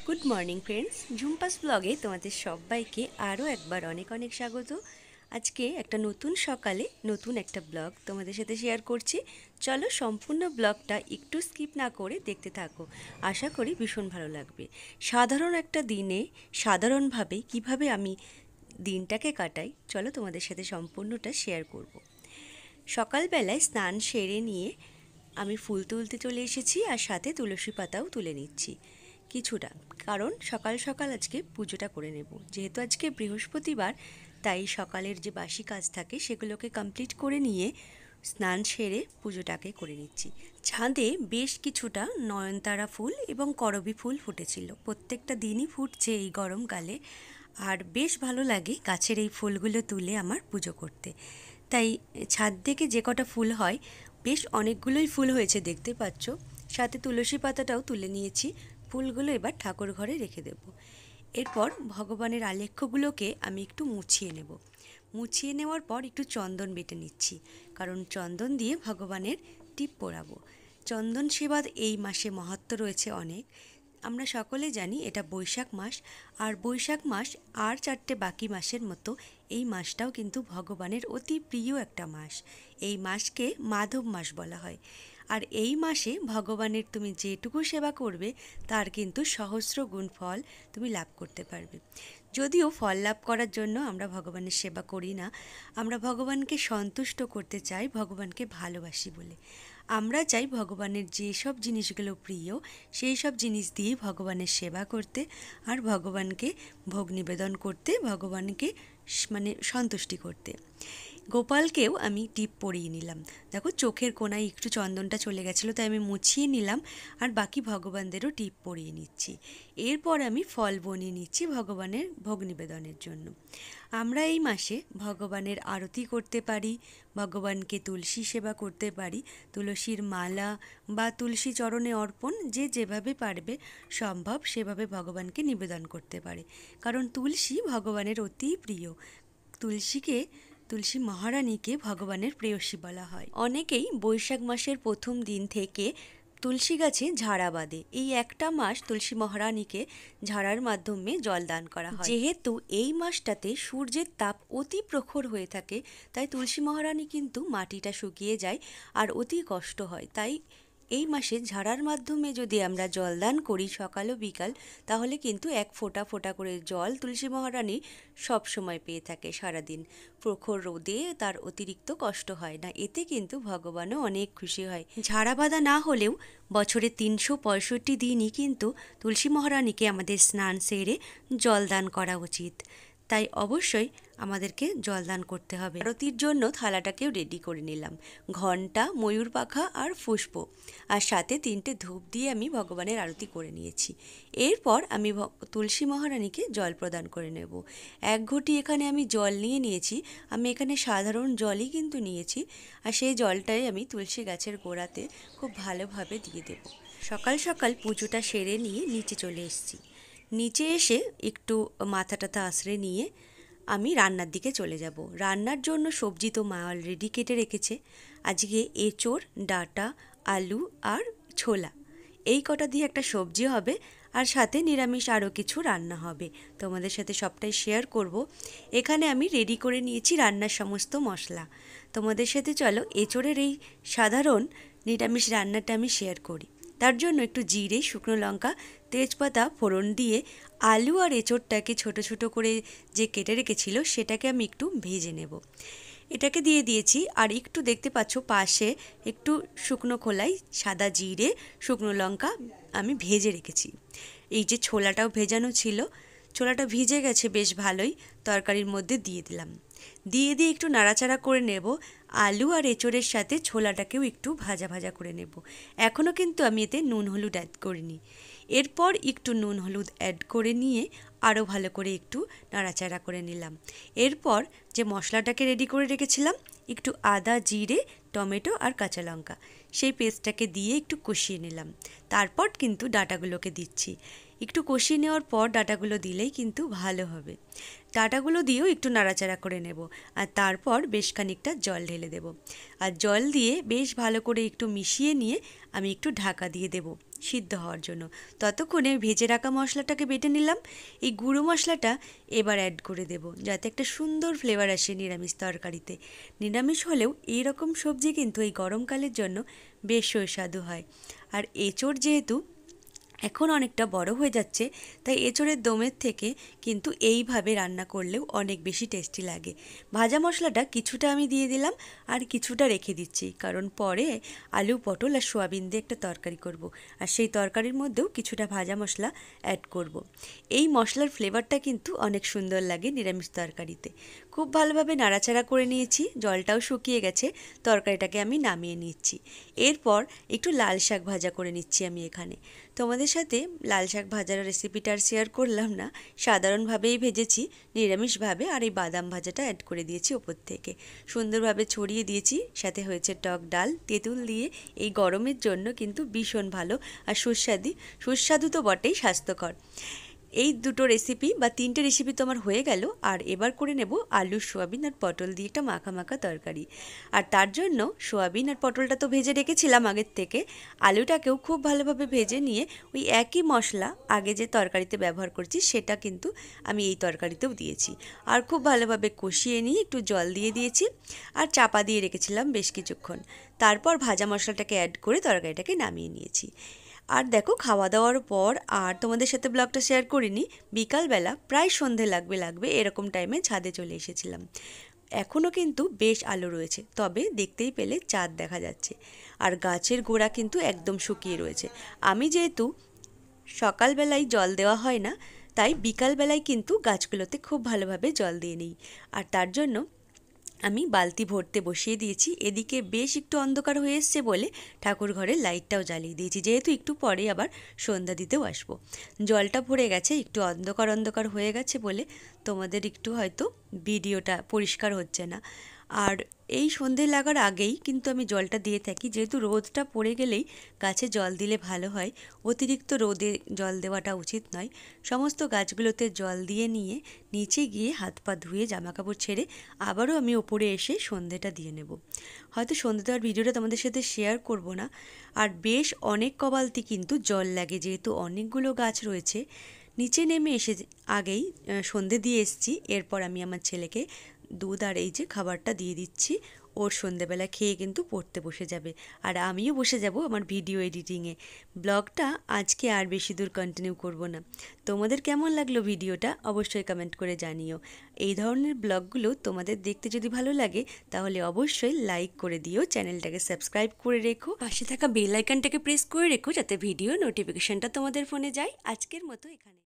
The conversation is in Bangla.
গুড মর্নিং ফ্রেন্ডস, ঝুম্পাস ব্লগে তোমাদের সবাইকে আরও একবার অনেক অনেক স্বাগত। আজকে একটা নতুন সকালে নতুন একটা ব্লগ তোমাদের সাথে শেয়ার করছি। চলো সম্পূর্ণ ব্লগটা একটু স্কিপ না করে দেখতে থাকো, আশা করি ভীষণ ভালো লাগবে। সাধারণ একটা দিনে সাধারণভাবে কিভাবে আমি দিনটাকে কাটাই, চলো তোমাদের সাথে সম্পূর্ণটা শেয়ার করব। সকালবেলায় স্নান সেরে নিয়ে আমি ফুল তুলতে চলে এসেছি, আর সাথে তুলসী পাতাও তুলে নিচ্ছি কিছুটা, কারণ সকাল সকাল আজকে পুজোটা করে নেব। যেহেতু আজকে বৃহস্পতিবার, তাই সকালের যে বাসি কাজ থাকে সেগুলোকে কমপ্লিট করে নিয়ে স্নান সেরে পুজোটাকে করে নিচ্ছি। ছাদে বেশ কিছুটা নয়নতারা ফুল এবং করবী ফুল ফুটেছিল, প্রত্যেকটা দিনই ফুটছে এই গরমকালে, আর বেশ ভালো লাগে গাছের এই ফুলগুলো তুলে আমার পুজো করতে। তাই ছাদ থেকে যে কটা ফুল হয়, বেশ অনেকগুলোই ফুল হয়েছে দেখতে পাচ্ছ। সাথে তুলসী পাতাটাও তুলে নিয়েছি। ফুলগুলো এবার ঠাকুর ঘরে রেখে দেব। এরপর ভগবানের আলেখ্যগুলোকে আমি একটু মুছিয়ে নেব। মুছিয়ে নেওয়ার পর একটু চন্দন বেটে নিচ্ছি, কারণ চন্দন দিয়ে ভগবানের টিপ পরাবো। চন্দন সেবা এই মাসে মাহাত্ম্য রয়েছে অনেক। আমরা সকলে জানি এটা বৈশাখ মাস, আর বৈশাখ মাস আর 4টে বাকি মাসের মতো এই মাসটাও কিন্তু ভগবানের অতি প্রিয় একটা মাস। এই মাসকে মাধব মাস বলা হয়। আর এই মাসে ভগবানের তুমি যেটুকু সেবা করবে তার কিন্তু সহস্র গুণ ফল তুমি লাভ করতে পারবে। যদিও ফল লাভ করার জন্য আমরা ভগবানের সেবা করি না, আমরা ভগবানকে সন্তুষ্ট করতে চাই, ভগবানকে ভালোবাসি বলে। আমরা চাই ভগবানের যেসব জিনিসগুলো প্রিয় সেই সব জিনিস দিয়ে ভগবানের সেবা করতে, আর ভগবানকে ভোগ নিবেদন করতে, ভগবানকে সন্তুষ্টি করতে। গোপালকেও আমি টিপ পরিয়ে নিলাম। দেখো চোখের কোনায় একটু চন্দনটা চলে গেছিলো, তাই আমি মুছিয়ে নিলাম, আর বাকি ভগবানদেরও টিপ পরিয়ে নিচ্ছি। এরপর আমি ফল বনিয়ে নিচ্ছি ভগবানের ভোগ নিবেদনের জন্য। আমরা এই মাসে ভগবানের আরতি করতে পারি, ভগবানকে তুলসী সেবা করতে পারি, তুলসীর মালা বা তুলসী চরণে অর্পণ, যে যেভাবে পারবে সম্ভব সেভাবে ভগবানকে নিবেদন করতে পারে, কারণ তুলসী ভগবানের অতি প্রিয়। তুলসী মহারানীকে ভগবানের প্রেয়সী বলা হয়। অনেকেই বৈশাখ মাসের প্রথম দিন থেকে তুলসী গাছে ঝাড়া বাঁধে। এই একটা মাস তুলসী মহারানীকে ঝাড়ার মাধ্যমে জল দান করা হয়। যেহেতু এই মাসটাতে সূর্যের তাপ অতি প্রখর হয়ে থাকে, তাই তুলসী মহারানী কিন্তু মাটিটা শুকিয়ে যায় আর অতি কষ্ট হয়। তাই এই মাসে ঝাড়ার মাধ্যমে যদি আমরা জলদান করি সকাল ও বিকাল, তাহলে কিন্তু এক ফোঁটা ফোঁটা করে জল তুলসী মহারানী সব সময় পেয়ে থাকে সারাদিন। প্রখর রোদে তার অতিরিক্ত কষ্ট হয় না, এতে কিন্তু ভগবানও অনেক খুশি হয়। ঝাড়া বাঁধা না হলেও বছরে 365 দিনই কিন্তু তুলসী মহারানীকে আমাদের স্নান সেরে জলদান করা উচিত। তাই অবশ্যই আমাদেরকে জলদান করতে হবে। আরতির জন্য থালাটাকেও রেডি করে নিলাম, ঘণ্টা, ময়ূর পাখা আর পুষ্প, আর সাথে 3টে ধূপ দিয়ে আমি ভগবানের আরতি করে নিয়েছি। এরপর আমি তুলসী মহারানীকে জল প্রদান করে নেব। 1 ঘটি এখানে আমি জল নিয়ে নিয়েছি। আমি এখানে সাধারণ জলই কিন্তু নিয়েছি, আর সেই জলটাই আমি তুলসী গাছের গোড়াতে খুব ভালোভাবে দিয়ে দেব। সকাল সকাল পুজোটা সেরে নিয়ে নিচে চলে এসেছি। নিচে এসে একটু মাথা টাথা আশ্রে নিয়ে আমি রান্নার দিকে চলে যাব। রান্নার জন্য সবজি তো মা অলরেডি কেটে রেখেছে। আজকে এঁচোড়, ডাঁটা, আলু আর ছোলা, এই কটা দিয়ে একটা সবজি হবে, আর সাথে নিরামিষ আরও কিছু রান্না হবে। তোমাদের সাথে সবটাই শেয়ার করব। এখানে আমি রেডি করে নিয়েছি রান্নার সমস্ত মশলা। তোমাদের সাথে চলো এঁচোড়ের এই সাধারণ নিরামিষ রান্নাটা আমি শেয়ার করি। তার জন্য একটু জিরে, শুকনো লঙ্কা, তেজপাতা ফোড়ন দিয়ে আলু আর এঁচোড়টাকে ছোট ছোট করে যে কেটে রেখেছিল সেটাকে আমি একটু ভেজে নেব। এটাকে দিয়ে দিয়েছি, আর একটু দেখতে পাচ্ছ পাশে একটু শুকনো খোলাই সাদা জিরে, শুকনো লঙ্কা আমি ভেজে রেখেছি। এই যে ছোলাটাও ভেজানো ছিল, ছোলাটা ভিজে গেছে বেশ ভালোই, তরকারির মধ্যে দিয়ে দিলাম। দিয়ে একটু নাড়াচাড়া করে নেব। আলু আর এঁচোড়ের সাথে ছোলাটাকেও একটু ভাজা ভাজা করে নেব। এখনও কিন্তু আমি এতে নুন হলুদ অ্যাড করিনি। এরপর একটু নুন হলুদ অ্যাড করে নিয়ে আরও ভালো করে একটু নাড়াচাড়া করে নিলাম। এরপর যে মশলাটাকে রেডি করে রেখেছিলাম, একটু আদা, জিরে, টমেটো আর কাঁচা লঙ্কা, সেই পেস্টটাকে দিয়ে একটু কষিয়ে নিলাম। তারপর কিন্তু ডাঁটাগুলোকে দিচ্ছি। একটু কষিয়ে নেওয়ার পর ডাঁটাগুলো দিলেই কিন্তু ভালো হবে। ডাঁটাগুলো দিয়েও একটু নাড়াচাড়া করে নেব, আর তারপর বেশ খানিকটা জল ঢেলে দেব। আর জল দিয়ে বেশ ভালো করে একটু মিশিয়ে নিয়ে আমি একটু ঢাকা দিয়ে দেব। সিদ্ধ হওয়ার জন্য। ততক্ষণে ভেজে রাখা মশলাটাকে বেটে নিলাম। এই গুঁড়ো মশলাটা এবার অ্যাড করে দেব, যাতে একটা সুন্দর ফ্লেভার আসে নিরামিষ তরকারিতে। নিরামিষ হলেও এই রকম সবজি কিন্তু এই গরমকালের জন্য বেশ সুস্বাদু হয়। আর এঁচোড় যেহেতু এখন অনেকটা বড় হয়ে যাচ্ছে, তাই এঁচোড়ের দমের থেকে কিন্তু এইভাবে রান্না করলেও অনেক বেশি টেস্টি লাগে। ভাজা মশলাটা কিছুটা আমি দিয়ে দিলাম আর কিছুটা রেখে দিচ্ছি, কারণ পরে আলু পটল আর সোয়াবিন দিয়ে একটা তরকারি করব, আর সেই তরকারির মধ্যেও কিছুটা ভাজা মশলা অ্যাড করব। এই মশলার ফ্লেভারটা কিন্তু অনেক সুন্দর লাগে নিরামিষ তরকারিতে। খুব ভালোভাবে নাড়াচাড়া করে নিয়েছি, জলটাও শুকিয়ে গেছে, তরকারিটাকে আমি নামিয়ে নিচ্ছি। এরপর একটু লাল শাক ভাজা করে নিচ্ছি আমি এখানে। তোমাদের সাথে লাল শাক ভাজার রেসিপিটা আর শেয়ার করলাম না, সাধারণভাবেই ভেজেছি নিরামিষভাবে, আর এই বাদাম ভাজাটা অ্যাড করে দিয়েছি ওপর থেকে, সুন্দরভাবে ছড়িয়ে দিয়েছি। সাথে হয়েছে টক ডাল, তেঁতুল দিয়ে। এই গরমের জন্য কিন্তু ভীষণ ভালো আর সুস্বাদু তো বটেই, স্বাস্থ্যকর। এই দুটো রেসিপি বা তিনটে রেসিপি তো আমার হয়ে গেল। আর এবার করে নেব আলু সোয়াবিন আর পটল দিয়ে একটা মাখা মাখা তরকারি। আর তার জন্য সোয়াবিন আর পটলটা তো ভেজে রেখেছিলাম আগের থেকে, আলুটাকেও খুব ভালোভাবে ভেজে নিয়ে ওই একই মশলা আগে যে তরকারিতে ব্যবহার করছি সেটা কিন্তু আমি এই তরকারিতেও দিয়েছি। আর খুব ভালোভাবে কষিয়ে নিয়ে একটু জল দিয়ে দিয়েছি আর চাপা দিয়ে রেখেছিলাম বেশ কিছুক্ষণ। তারপর ভাজা মশলাটাকে অ্যাড করে তরকারিটাকে নামিয়ে নিয়েছি। আর দেখো, খাওয়া দাওয়ার পর আর তোমাদের সাথে ব্লগটা শেয়ার করিনি, বিকালবেলা প্রায় সন্ধে লাগবে এরকম টাইমে ছাদে চলে এসেছিলাম। এখনও কিন্তু বেশ আলো রয়েছে, তবে দেখতেই পেলে চাঁদ দেখা যাচ্ছে। আর গাছের গোড়া কিন্তু একদম শুকিয়ে রয়েছে। আমি যেহেতু সকালবেলায় জল দেওয়া হয় না, তাই বিকালবেলায় কিন্তু গাছগুলোতে খুব ভালোভাবে জল দিয়ে নিই। আর তার জন্য আমি বালতি ভরতে বসিয়ে দিয়েছি। এদিকে বেশ একটু অন্ধকার হয়ে এসছে বলে ঠাকুর ঘরের লাইটটাও জ্বালিয়ে দিয়েছি, যেহেতু একটু পরে আবার সন্ধ্যা দিতেও আসবো। জলটা ভরে গেছে, একটু অন্ধকার অন্ধকার হয়ে গেছে বলে তোমাদের একটু হয়তো ভিডিওটা পরিষ্কার হচ্ছে না। আর এই সন্ধে লাগার আগেই কিন্তু আমি জলটা দিয়ে থাকি, যেহেতু রোদটা পড়ে গেলেই গাছে জল দিলে ভালো হয়। অতিরিক্ত রোদে জল দেওয়াটা উচিত নয়। সমস্ত গাছগুলোতে জল দিয়ে নিয়ে নিচে গিয়ে হাত পা ধুয়ে জামাকাপড় ছেড়ে আবারও আমি ওপরে এসে সন্ধেটা দিয়ে নেব। হয়তো সন্ধে দেওয়ার ভিডিওটা তোমাদের সাথে শেয়ার করব না। আর বেশ অনেক কবালতি কিন্তু জল লাগে, যেহেতু অনেকগুলো গাছ রয়েছে। নিচে নেমে এসে আগেই সন্ধে দিয়ে এসেছি। এরপর আমি আমার ছেলেকে দুধ আর এই যে খাবারটা দিয়ে দিচ্ছি, ওর সন্ধেবেলা খেয়ে কিন্তু পড়তে বসে যাবে। আর আমিও বসে যাব আমার ভিডিও এডিটিংয়ে। ব্লগটা আজকে আর বেশি দূর কন্টিনিউ করব না। তোমাদের কেমন লাগলো ভিডিওটা অবশ্যই কমেন্ট করে জানিও। এই ধরনের ব্লগগুলো তোমাদের দেখতে যদি ভালো লাগে তাহলে অবশ্যই লাইক করে দিও, চ্যানেলটাকে সাবস্ক্রাইব করে রেখো, পাশে থাকা বেল আইকনটাকে প্রেস করে রেখো, যাতে ভিডিও নোটিফিকেশনটা তোমাদের ফোনে যায়। আজকের মতো এখানে।